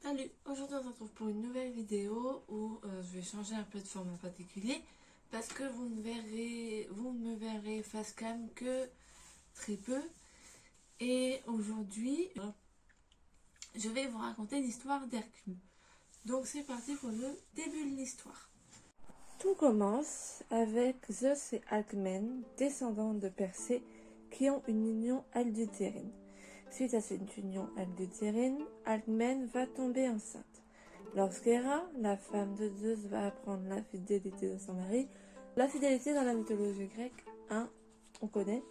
Salut, aujourd'hui on se retrouve pour une nouvelle vidéo où je vais changer un peu de format particulier parce que vous ne me verrez face cam que très peu. Et aujourd'hui, je vais vous raconter l'histoire d'Hercule. Donc c'est parti pour le début de l'histoire. Tout commence avec Zeus et Alcmène, descendants de Persée, qui ont une union adultérine. Suite à cette union adultérine, Alcmène va tomber enceinte. Lorsqu'Héra, la femme de Zeus, va apprendre l'infidélité de son mari, la fidélité dans la mythologie grecque, on connaît,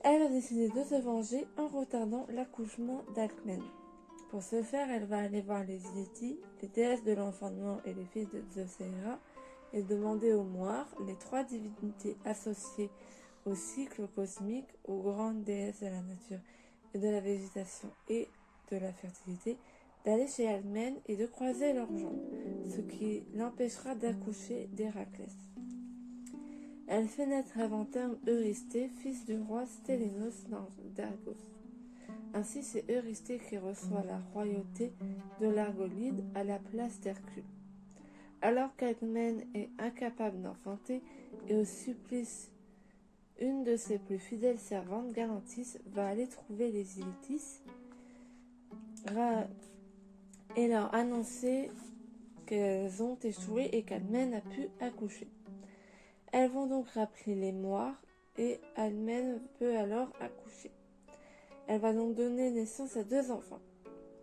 elle a décidé de se venger en retardant l'accouchement d'Alcmène. Pour ce faire, elle va aller voir les Inétis, les déesses de l'enfantement et les filles de Zeus et Héra, et demander aux Moires, les trois divinités associées au cycle cosmique, aux grandes déesses de la nature et de la végétation et de la fertilité, d'aller chez Alcmène et de croiser leurs jambes, ce qui l'empêchera d'accoucher d'Héraclès. Elle fait naître avant terme Eurysthée, fils du roi Stélénos d'Argos. Ainsi, c'est Eurysthée qui reçoit la royauté de l'Argolide à la place d'Hercule. Alors qu'Alcmène est incapable d'enfanter et au supplice, une de ses plus fidèles servantes, Galantis, va aller trouver les Ilétis et leur annoncer qu'elles ont échoué et qu'Alcmène a pu accoucher. Elles vont donc rappeler les Moires et Alcmène peut alors accoucher. Elle va donc donner naissance à deux enfants,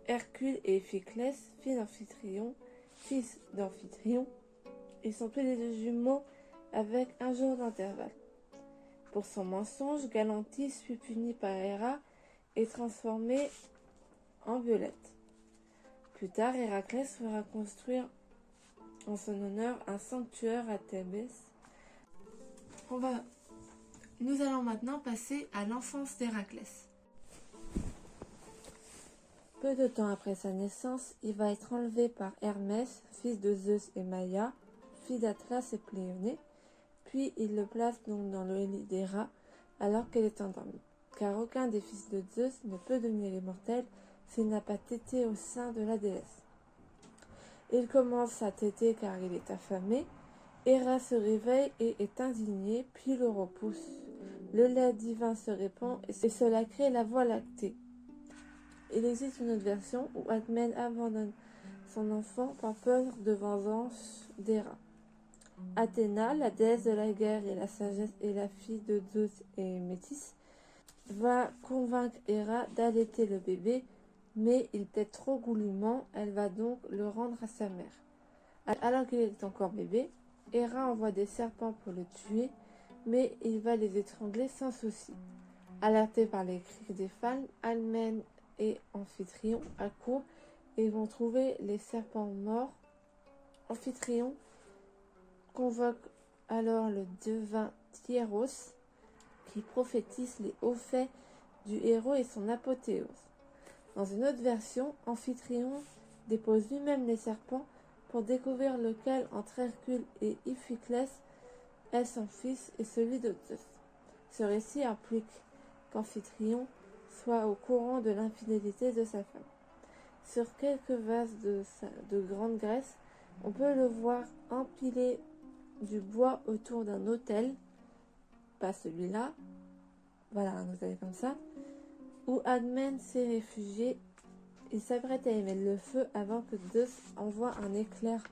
Hercule et Iphiclès, fils d'Amphitryon. Ils sont tous les deux jumeaux avec un jour d'intervalle. Pour son mensonge, Galantis fut puni par Héra et transformé en violette. Plus tard, Héraclès fera construire en son honneur un sanctuaire à Thébès. Nous allons maintenant passer à l'enfance d'Héraclès. Peu de temps après sa naissance, il va être enlevé par Hermès, fils de Zeus et Maïa, fille d'Atlas et Pléionée, puis il le place donc dans le lit d'Héra alors qu'elle est endormie, car aucun des fils de Zeus ne peut devenir immortel s'il n'a pas tété au sein de la déesse. Il commence à téter car il est affamé. Héra se réveille et est indignée, puis le repousse. Le lait divin se répand et cela crée la voie lactée. Il existe une autre version où Alcmène abandonne son enfant par peur de vengeance d'Héra. Athéna, la déesse de la guerre et la sagesse et la fille de Zeus et Métis, va convaincre Héra d'allaiter le bébé, mais il tète trop goulûment, elle va donc le rendre à sa mère. Alors qu'il est encore bébé, Héra envoie des serpents pour le tuer, mais il va les étrangler sans souci. Alertés par les cris des femmes, Alcmène et Amphitryon accourent et vont trouver les serpents morts. Amphitryon convoque alors le divin Tyros qui prophétise les hauts faits du héros et son apothéose. Dans une autre version, Amphitryon dépose lui-même les serpents pour découvrir lequel entre Hercule et Iphiclès est son fils et celui de Zeus. Ce récit implique qu'Amphitryon soit au courant de l'infidélité de sa femme. Sur quelques vases de grande Grèce, on peut le voir empiler du bois autour d'un autel, pas celui-là, voilà un autel comme ça, où Alcmène s'est réfugié. Il s'apprête à émettre le feu avant que Zeus envoie un éclair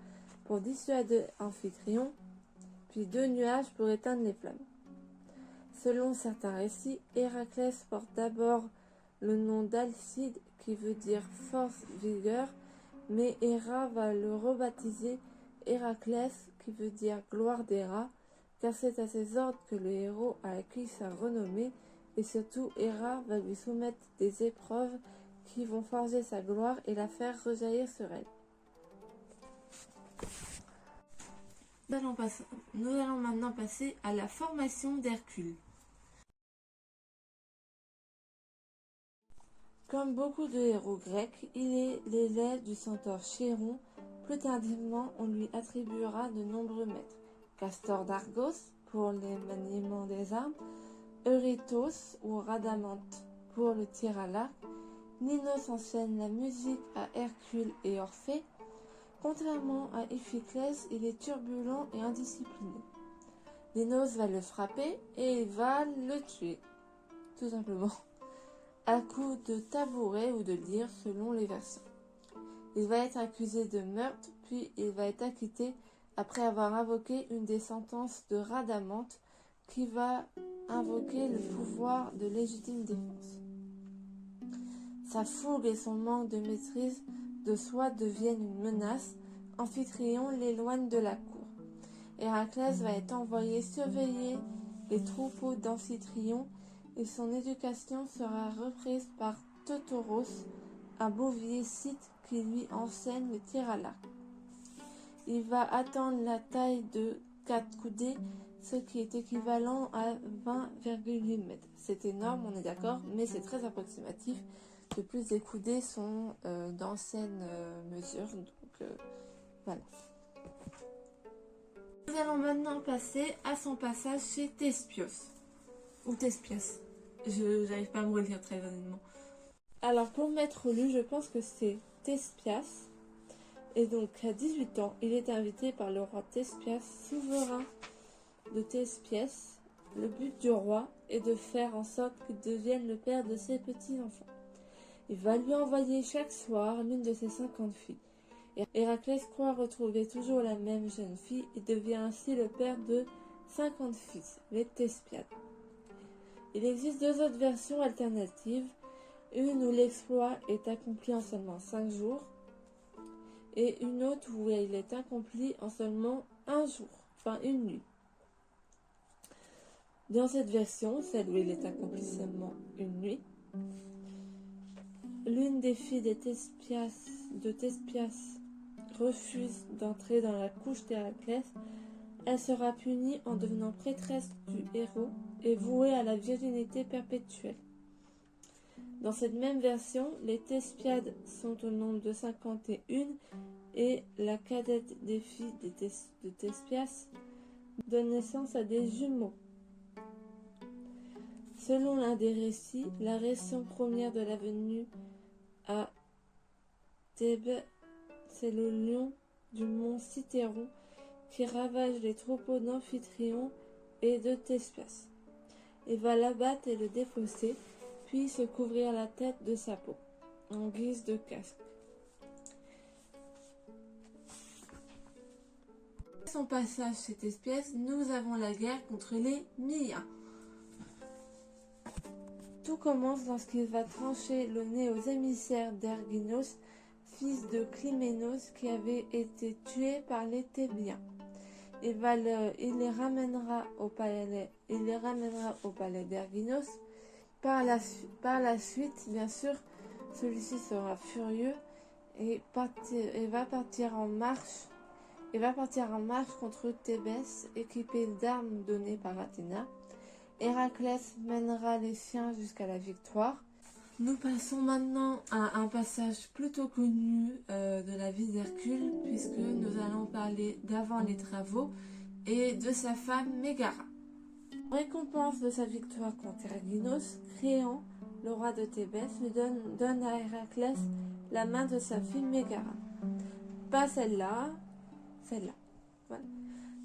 pour dissuader Amphitryon, puis deux nuages pour éteindre les flammes. Selon certains récits, Héraclès porte d'abord le nom d'Alcide qui veut dire force, vigueur, mais Héra va le rebaptiser Héraclès qui veut dire gloire d'Héra, car c'est à ses ordres que le héros a acquis sa renommée et surtout Héra va lui soumettre des épreuves qui vont forger sa gloire et la faire rejaillir sur elle. Nous allons maintenant passer à la formation d'Hercule. Comme beaucoup de héros grecs, il est l'élève du centaure Chiron. Plus tardivement, on lui attribuera de nombreux maîtres. Castor d'Argos pour les maniements des armes, Eurytos ou Rhadamante pour le tir à l'arc, Minos enseigne la musique à Hercule et Orphée. Contrairement à Iphiclès, il est turbulent et indiscipliné. Minos va le frapper et va le tuer, tout simplement, à coups de tabouret ou de lyre selon les versions. Il va être accusé de meurtre, puis il va être acquitté après avoir invoqué une des sentences de Rhadamante qui va invoquer le pouvoir de légitime défense. Sa fougue et son manque de maîtrise de soi deviennent une menace. Amphitryon l'éloigne de la cour. Héraclès va être envoyé surveiller les troupeaux d'Amphitryon et son éducation sera reprise par Teutoros, un bouvier scythe qui lui enseigne le tir à l'arc. Il va atteindre la taille de 4 coudées, ce qui est équivalent à 20,8 mètres. C'est énorme, on est d'accord, mais c'est très approximatif. De plus, les coudées sont d'anciennes mesures, donc voilà. Nous allons maintenant passer à son passage chez Thespios, ou Thespias. Je n'arrive pas à me relire très honnêtement. Alors pour m'être lu, je pense que c'est Thespias. Et donc à 18 ans, il est invité par le roi Thespias, souverain de Thespias. Le but du roi est de faire en sorte qu'il devienne le père de ses petits-enfants. Il va lui envoyer chaque soir l'une de ses 50 filles. Héraclès croit retrouver toujours la même jeune fille et devient ainsi le père de 50 fils, les Thespiades. Il existe 2 autres versions alternatives, une où l'exploit est accompli en seulement 5 jours et une autre où il est accompli en seulement un jour, enfin une nuit. Dans cette version, celle où il est accompli seulement une nuit, l'une des filles de Thespias refuse d'entrer dans la couche d'Héraclès. Elle sera punie en devenant prêtresse du héros et vouée à la virginité perpétuelle. Dans cette même version, les Thespiades sont au nombre de 51 et la cadette des filles de Thespias donne naissance à des jumeaux. Selon l'un des récits, la raison première de la venue à Thèbes, c'est le lion du mont Cithéron qui ravage les troupeaux d'Amphitryon et de Thespias. Il va l'abattre et le défausser, puis se couvrir la tête de sa peau, en guise de casque. À son passage chez Thespias, nous avons la guerre contre les Myliens. Tout commence lorsqu'il va trancher le nez aux émissaires d'Erginos, fils de Clyménos, qui avait été tué par les Thébiens. Il les ramènera au palais d'Erginos. Par la suite, bien sûr, celui-ci sera furieux et va partir en marche contre Thébès, équipé d'armes données par Athéna. Héraclès mènera les siens jusqu'à la victoire. Nous passons maintenant à un passage plutôt connu de la vie d'Hercule, puisque nous allons parler d'avant les travaux et de sa femme Mégara. En récompense de sa victoire contre Erginos, Créon, le roi de Thébès, lui donne à Héraclès la main de sa fille Mégara. Pas celle-là, voilà,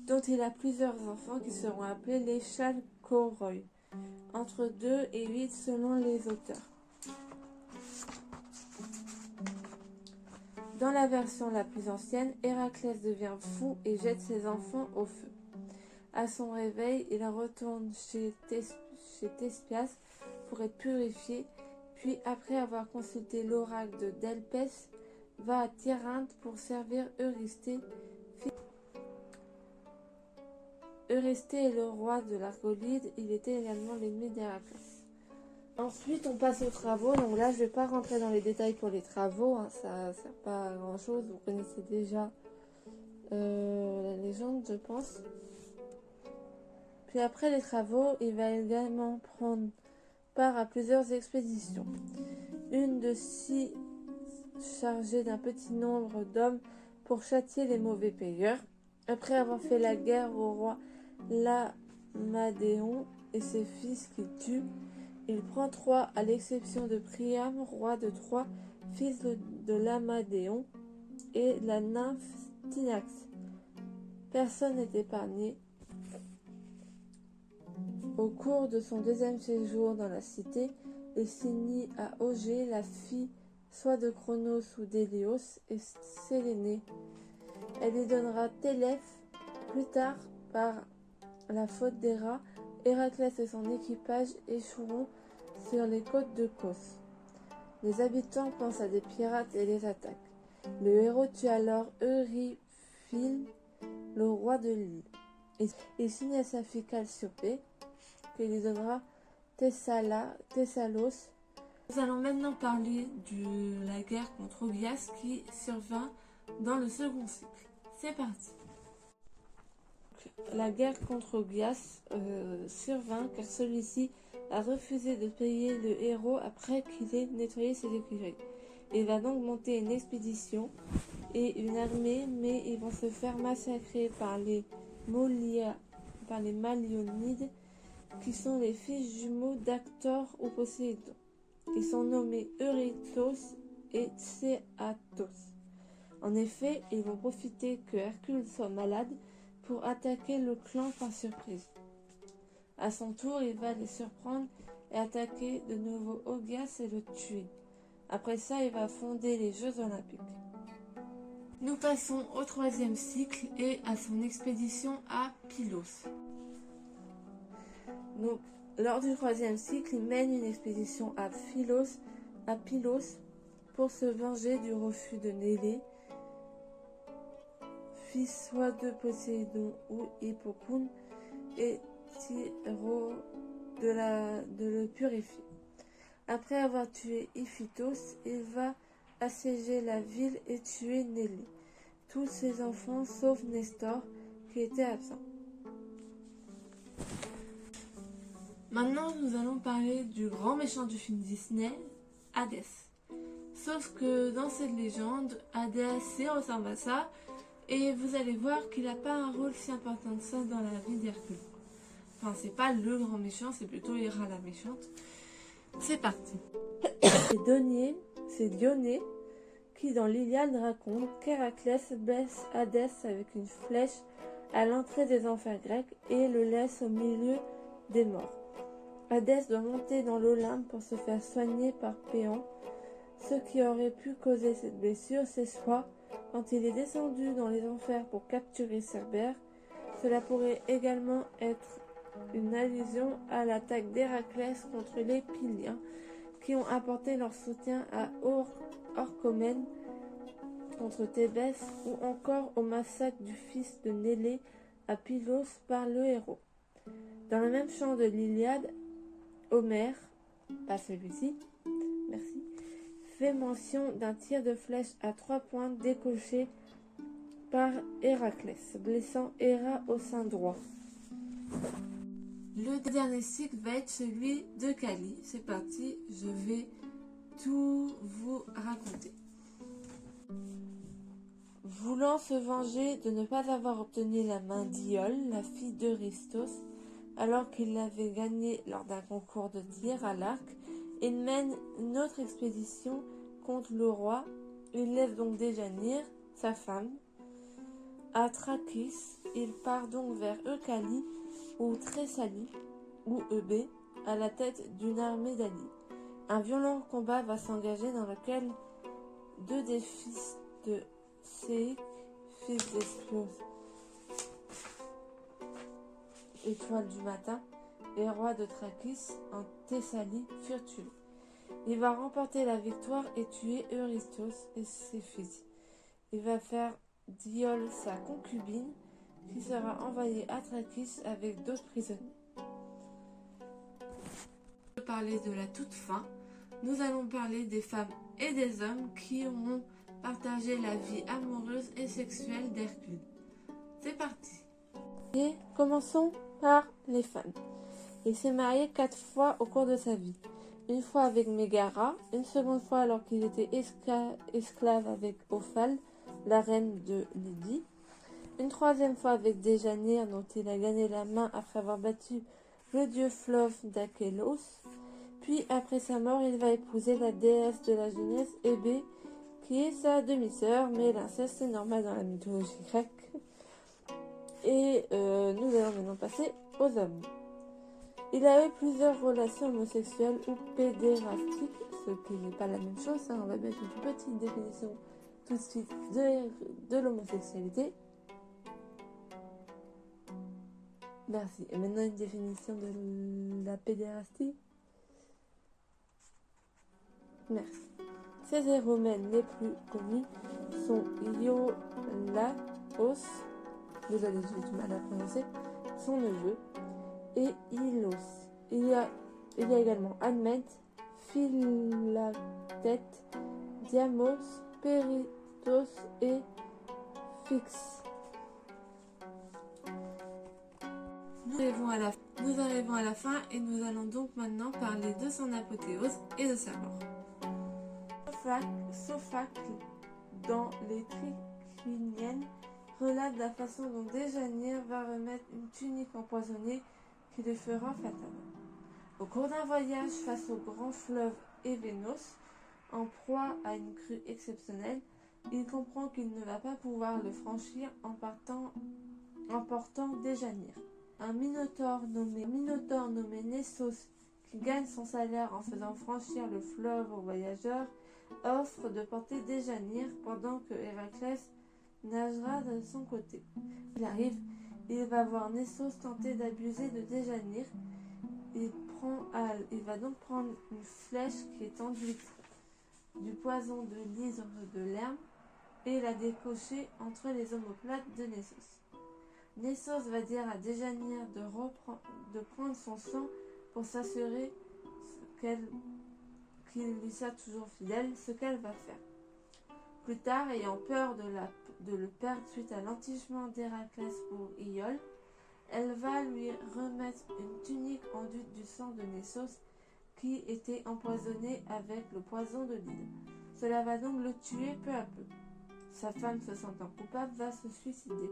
dont il a plusieurs enfants qui seront appelés les Chalcoroi, entre 2 et 8 selon les auteurs. Dans la version la plus ancienne, Héraclès devient fou et jette ses enfants au feu. À son réveil, il retourne chez Thespias pour être purifié, puis après avoir consulté l'oracle de Delpès, va à Tyrinthe pour servir Eurysthée. Eurysthée est le roi de l'Argolide, il était également l'ennemi d'Héraclès. Ensuite, on passe aux travaux. Donc là, je ne vais pas rentrer dans les détails pour les travaux, hein, ça ne sert pas à grand chose. Vous connaissez déjà la légende, je pense. Puis après les travaux, il va également prendre part à plusieurs expéditions. Une de 6 chargée d'un petit nombre d'hommes pour châtier les mauvais payeurs. Après avoir fait la guerre au roi Lamadéon et ses fils qu'il tue, Il prend Troie à l'exception de Priam, roi de Troie, fils de Lamadéon, et la nymphe Tynax. Personne n'est épargné. Au cours de son deuxième séjour dans la cité, il s'unit à Ogée, la fille soit de Cronos ou d'Hélios, et Sélénée. Elle lui donnera Télèphe. Plus tard, par la faute d'Héra, Héraclès et son équipage échoueront sur les côtes de Cos. Les habitants pensent à des pirates et les attaquent. Le héros tue alors Euryphile, le roi de l'île. Il signe à sa fille Calciopée, qui lui donnera Thessalos. Nous allons maintenant parler de la guerre contre Augias qui survint dans le second cycle. C'est parti. La guerre contre Augias survint car celui-ci a refusé de payer le héros après qu'il ait nettoyé ses écuries. Il va donc monter une expédition et une armée, mais ils vont se faire massacrer par les Malionides, qui sont les fils jumeaux d'Actor ou Poséidon. Ils sont nommés Eurytos et Tséatos. En effet, ils vont profiter que Hercule soit malade pour attaquer le clan par surprise. À son tour, il va les surprendre et attaquer de nouveau Augias et le tuer. Après ça, il va fonder les Jeux Olympiques. Nous passons au troisième cycle et à son expédition à Pylos. Lors du troisième cycle, il mène une expédition à Pylos pour se venger du refus de Nélée, fils soit de Poséidon ou Hippocoon, et Tyro de le purifier. Après avoir tué Iphitos, il va assiéger la ville et tuer Nélée, tous ses enfants sauf Nestor qui était absent. Maintenant, nous allons parler du grand méchant du film Disney, Hadès. Sauf que dans cette légende, Hadès ressemble à ça, et vous allez voir qu'il n'a pas un rôle si important que ça dans la vie d'Hercule. Enfin, c'est pas le grand méchant, c'est plutôt Héra la méchante. C'est parti. C'est Dionée qui, dans l'Iliade, raconte qu'Héraclès blesse Hadès avec une flèche à l'entrée des enfers grecs et le laisse au milieu des morts. Hadès doit monter dans l'Olympe pour se faire soigner par Péon. Ce qui aurait pu causer cette blessure, c'est soit quand il est descendu dans les enfers pour capturer Cerbère. Cela pourrait également être une allusion à l'attaque d'Héraclès contre les Pyliens, qui ont apporté leur soutien à Orchomène contre Thébès, ou encore au massacre du fils de Nélée à Pylos par le héros. Dans le même chant de l'Iliade, Homère, pas celui-ci, merci, fait mention d'un tir de flèche à 3 pointes décoché par Héraclès, blessant Héra au sein droit. Le dernier cycle va être celui de Kali. C'est parti, je vais tout vous raconter. Voulant se venger de ne pas avoir obtenu la main d'Iole, la fille d'Eurystos, alors qu'il l'avait gagnée lors d'un concours de tir à l'arc, il mène une autre expédition contre le roi. Il laisse donc Déjanire, sa femme, à Trachis. Il part donc vers Eucalie ou Thessalie, ou Eubée, à la tête d'une armée d'alliés. Un violent combat va s'engager dans lequel 2 des fils de Céique, fils d'Espios, étoile du matin, et roi de Trachis en Thessalie, furent tués. Il va remporter la victoire et tuer Eurystos et ses fils. Il va faire d'Iole sa concubine, qui sera envoyée à Trachis avec d'autres prisonniers. Pour parler de la toute fin, nous allons parler des femmes et des hommes qui auront partagé la vie amoureuse et sexuelle d'Hercule. C'est parti. Et commençons par les femmes. Il s'est marié 4 fois au cours de sa vie. Une fois avec Mégara, une seconde fois alors qu'il était esclave avec Ophale, la reine de Lydie, une troisième fois avec Déjanire, dont il a gagné la main après avoir battu le dieu fleuve d'Achélos, Puis après sa mort, il va épouser la déesse de la jeunesse, Hébé, qui est sa demi-sœur, mais l'inceste c'est normal dans la mythologie grecque. Et nous allons maintenant passer aux hommes. Il a eu plusieurs relations homosexuelles ou pédérastiques, ce qui n'est pas la même chose, hein. On va mettre une petite définition tout de suite de l'homosexualité. Merci. Et maintenant une définition de la pédérastie. Merci. Ces héromènes les plus connus sont Iolaos, désolé j'ai du mal à prononcer, son neveu, et Ilos. Il y a également Admète, Philactète, Diamos, Péritos et Phix. Nous arrivons à la fin et nous allons donc maintenant parler de son apothéose et de sa mort. Sophacle, dans les Tricliniennes, relate la façon dont Déjanire va remettre une tunique empoisonnée qui le fera fatal. Au cours d'un voyage face au grand fleuve Événos, en proie à une crue exceptionnelle, il comprend qu'il ne va pas pouvoir le franchir en portant Déjanire. Un minotaure nommé Nessos, qui gagne son salaire en faisant franchir le fleuve aux voyageurs, offre de porter Déjanire pendant que Héraclès nagera de son côté. Il arrive, il va voir Nessos tenter d'abuser de Déjanire. Il va donc prendre une flèche qui est enduite du poison de l'hydre de l'herbe et la décocher entre les omoplates de Nessos. Nessos va dire à Déjanire de prendre son sang pour s'assurer qu'il lui soit toujours fidèle, ce qu'elle va faire. Plus tard, ayant peur de le perdre suite à l'entichement d'Héraclès pour Iole, elle va lui remettre une tunique enduite du sang de Nessos qui était empoisonné avec le poison de l'hydre. Cela va donc le tuer peu à peu. Sa femme, se sentant coupable, va se suicider.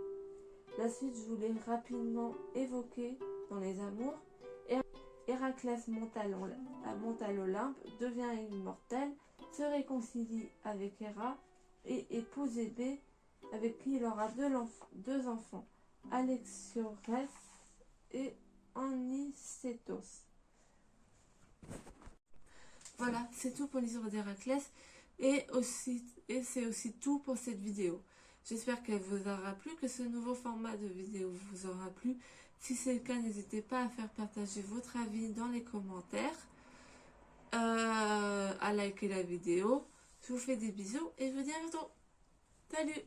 La suite, je vous l'ai rapidement évoquée dans les amours. Héraclès monte à l'Olympe, devient immortel, se réconcilie avec Héra et épouse Hébé, avec qui il aura deux enfants, Alexiorès et Anicétos. Voilà, c'est tout pour l'histoire d'Héraclès et c'est aussi tout pour cette vidéo. J'espère qu'elle vous aura plu, que ce nouveau format de vidéo vous aura plu. Si c'est le cas, n'hésitez pas à faire partager votre avis dans les commentaires, à liker la vidéo. Je vous fais des bisous et je vous dis à bientôt. Salut!